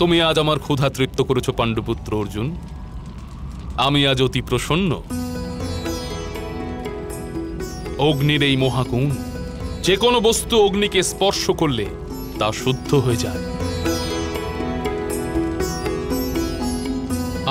তুমি আজ আমার ক্ষুধা তৃপ্ত করেছ পাণ্ডুপুত্র অর্জুন। আমি আজ অতি প্রসন্ন। অগ্নির এই মহাকুণ্ড, যে কোনো বস্তু অগ্নিকে স্পর্শ করলে তা শুদ্ধ হয়ে যায়।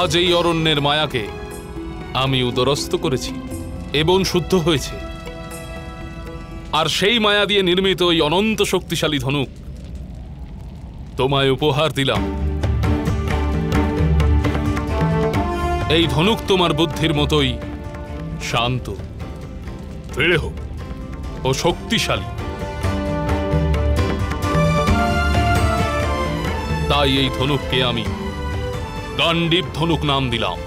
আজ এই অরণ্যের মায়াকে আমি উদরস্থ করেছি এবং শুদ্ধ হয়েছে। আর সেই মায়া দিয়ে নির্মিত এই অনন্ত শক্তিশালী ধনুক তোমায় উপহার দিলাম। এই ধনুক তোমার বুদ্ধির মতোই শান্ত, দৃঢ় ও শক্তিশালী। তাই এই ধনুককে আমি গান্ডীব ধনুক নাম দিলাম।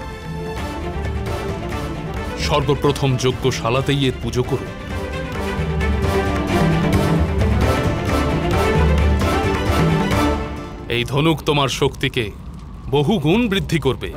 সর্বপ্রথম যজ্ঞশালাতেই এর পুজো করো। এই ধনুক তোমার শক্তিকে বহুগুণ বৃদ্ধি করবে।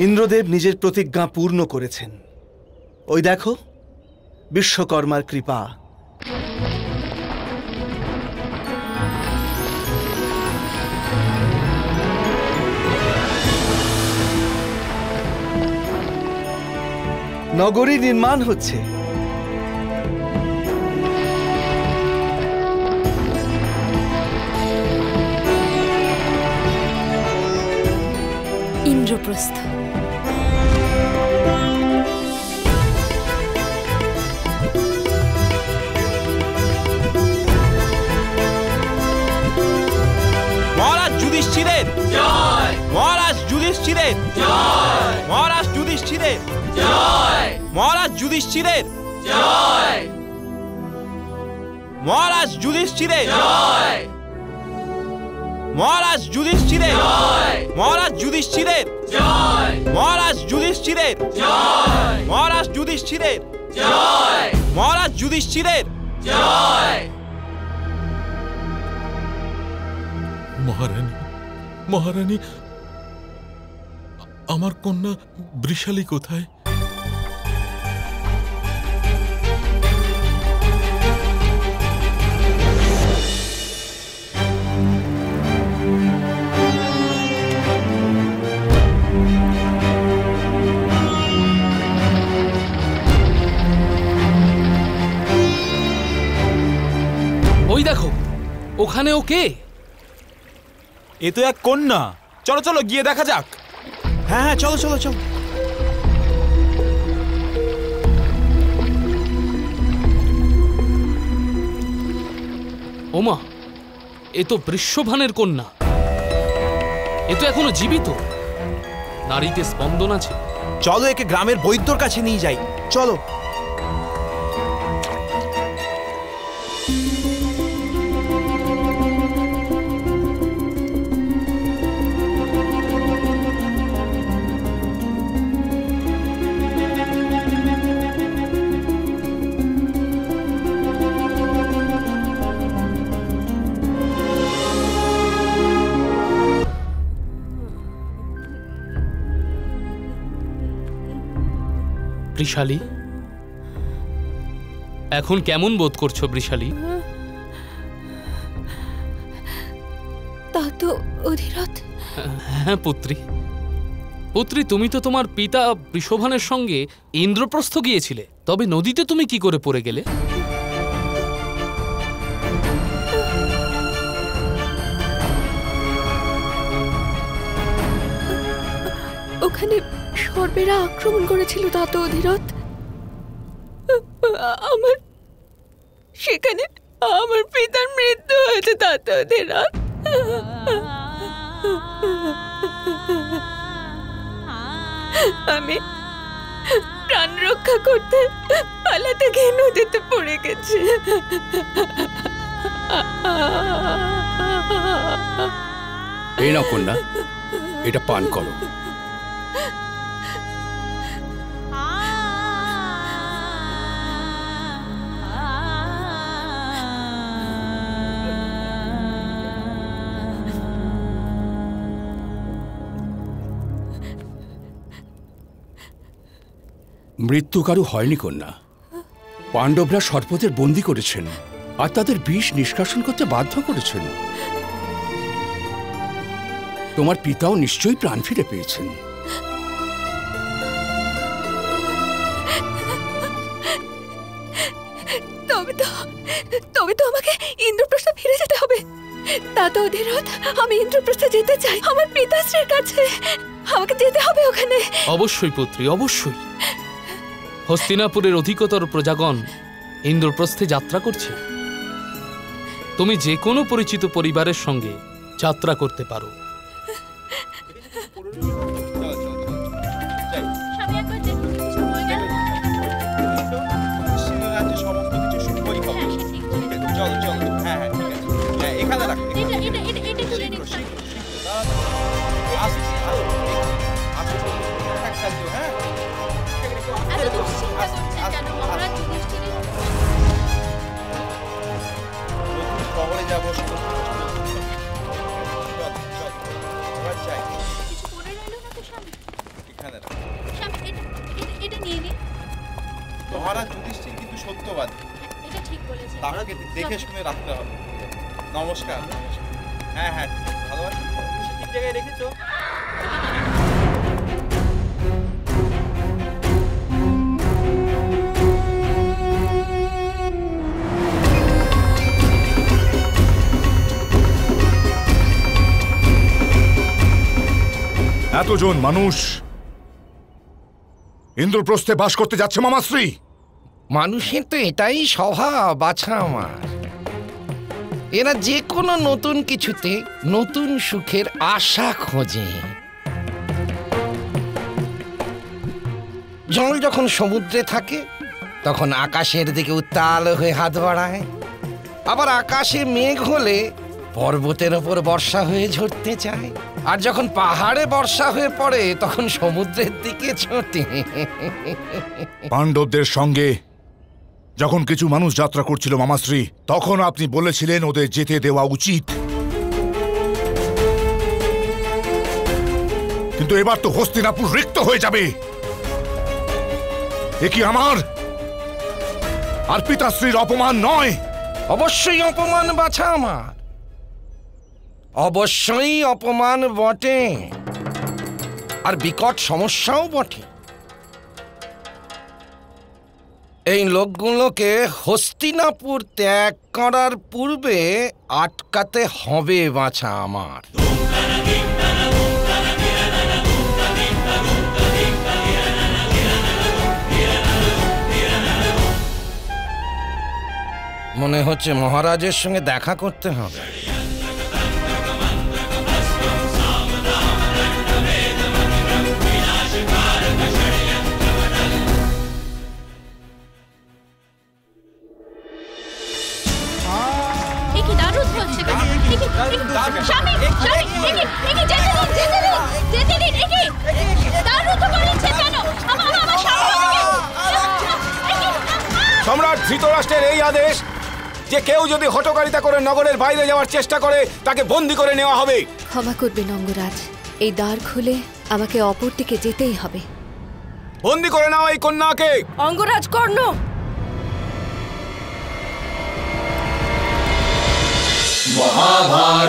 ইন্দ্রদেব নিজের প্রতিজ্ঞা পূর্ণ করেছেন। ওই দেখো, বিশ্বকর্মার কৃপা। নগরী নির্মাণ হচ্ছে। ইন্দ্রপ্রস্থ। মহারাজ যুধিষ্ঠিরের জয়। মহারাজ যুধিষ্ঠিরের জয়। মহারাজ যুধিষ্ঠিরের জয়। মহারাজ যুধিষ্ঠিরের জয়। মহারাজ যুধিষ্ঠিরের জয়। মহারাজ যুধিষ্ঠিরের জয়। মহারাজ যুধিষ্ঠিরের জয়। মহারাজ যুধিষ্ঠিরের জয়। মহারাজ যুধিষ্ঠিরের জয়। মহারাজ যুধিষ্ঠিরের জয়। মহারানী, মহারানী, আমার কন্যা বৃষালী কোথায়? ওই দেখো, ওখানে ও কে? এ তো এক কন্যা। চলো চলো গিয়ে দেখা যাক। হ্যাঁ হ্যাঁ, চলো চলো চলো। ওমা, এ তো বৃষভানের কন্যা। এ তো এখনো জীবিত, নারীতে স্পন্দন আছে। চলো একে গ্রামের বৈদ্যর কাছে নিয়ে যাই, চলো। বৃষালী, এখন কেমন বোধ করছো বৃষালী? তা তো অধিরথ। হ্যাঁ পুত্রী, পুত্রী, তুমি তো তোমার পিতা বৃষভানের সঙ্গে ইন্দ্রপ্রস্থ গিয়েছিলে, তবে নদীতে তুমি কি করে পড়ে গেলে? ওখানে সর্বেরা আক্রমণ করেছিল তা তো অধিরথ। আমার সেখানে আমার পিতার মৃত্যু হয়েছে তা তো অধিরথ। আমি প্রাণ রক্ষা করতে পালাতে গিয়ে নদীতে পড়ে গেছে। এই নাও কন্যা, এটা পান করো। মৃত্যু কারো হয়নি কন্যা। পাণ্ডবরা সর্পদের বন্দী করেছেন আর তাদের বিষ নিষ্কাশন করতে বাধ্য করেছেন। তোমার পিতাও নিশ্চয়ই প্রাণ ফিরে পেয়েছেন। তবে তো আমাকে ইন্দ্রপ্রস্থ ফিরে যেতে হবে। তা তো অধিরথ, আমি ইন্দ্রপ্রস্থ যেতে চাই, আমার পিতাশ্রীর কাছে। আমাকে যেতে হবে ওখানে। অবশ্যই পুত্রী, অবশ্যই। হস্তিনাপুরের অধিকতর প্রজাগণ ইন্দ্রপ্রস্থে যাত্রা করছে। তুমি যে কোনো পরিচিত পরিবারের সঙ্গে যাত্রা করতে পারো। মহারাজ যুধিষ্ঠির কিন্তু সত্যবাদী, তাকে দেখে শুনে রাখতে হবে। নমস্কার। হ্যাঁ হ্যাঁ, ভালো আছি, ঠিক জায়গায় রেখেছো। এতজন মানুষ ইন্দ্রপ্রস্থে বাস করতে যাচ্ছে মামাশ্রী। মানুষের তো এটাই স্বভাব বাছা আমার। এরা যে কোনো নতুন কিছুতে নতুন সুখের আশা খোঁজে। জল যখন সমুদ্রে থাকে তখন আকাশের দিকে উত্তাল হয়ে হাত বাড়ায়, আবার আকাশে মেঘ হলে পর্বতের ওপর বর্ষা হয়ে ঝরতে চায়, আর যখন পাহাড়ে বর্ষা হয়ে পড়ে তখন সমুদ্রের দিকে ছোটে। পাণ্ডবদের সঙ্গে যখন কিছু মানুষ যাত্রা করছিল মামাশ্রী, তখন আপনি বলেছিলেন ওদের যেতে দেওয়া উচিত, কিন্তু এবার তো হস্তিনাপুর রিক্ত হয়ে যাবে। এ কি আমার আর পিতাশ্রীর অপমান নয়? অবশ্যই অপমান বাছা আমার, অবশ্যই অপমান বটে, আর বিকট সমস্যাও বটে। এই লোকগুলোকে হস্তিনাপুর ত্যাগ করার পূর্বে আটকাতে হবে বাছা আমার। মনে হচ্ছে মহারাজের সঙ্গে দেখা করতে হবে। সম্রাট ধৃতরাষ্ট্রের এই আদেশ যে কেউ যদি হঠকারিতা করে নগরের বাইরে যাওয়ার চেষ্টা করে তাকে বন্দী করে নেওয়া হবে। ক্ষমা করবেন অঙ্গরাজ, এই দ্বার খুলে আমাকে অপর দিকে যেতেই হবে। বন্দী করে নাও এই কন্যাকে। অঙ্গরাজ কর্ণ, মহাভারত।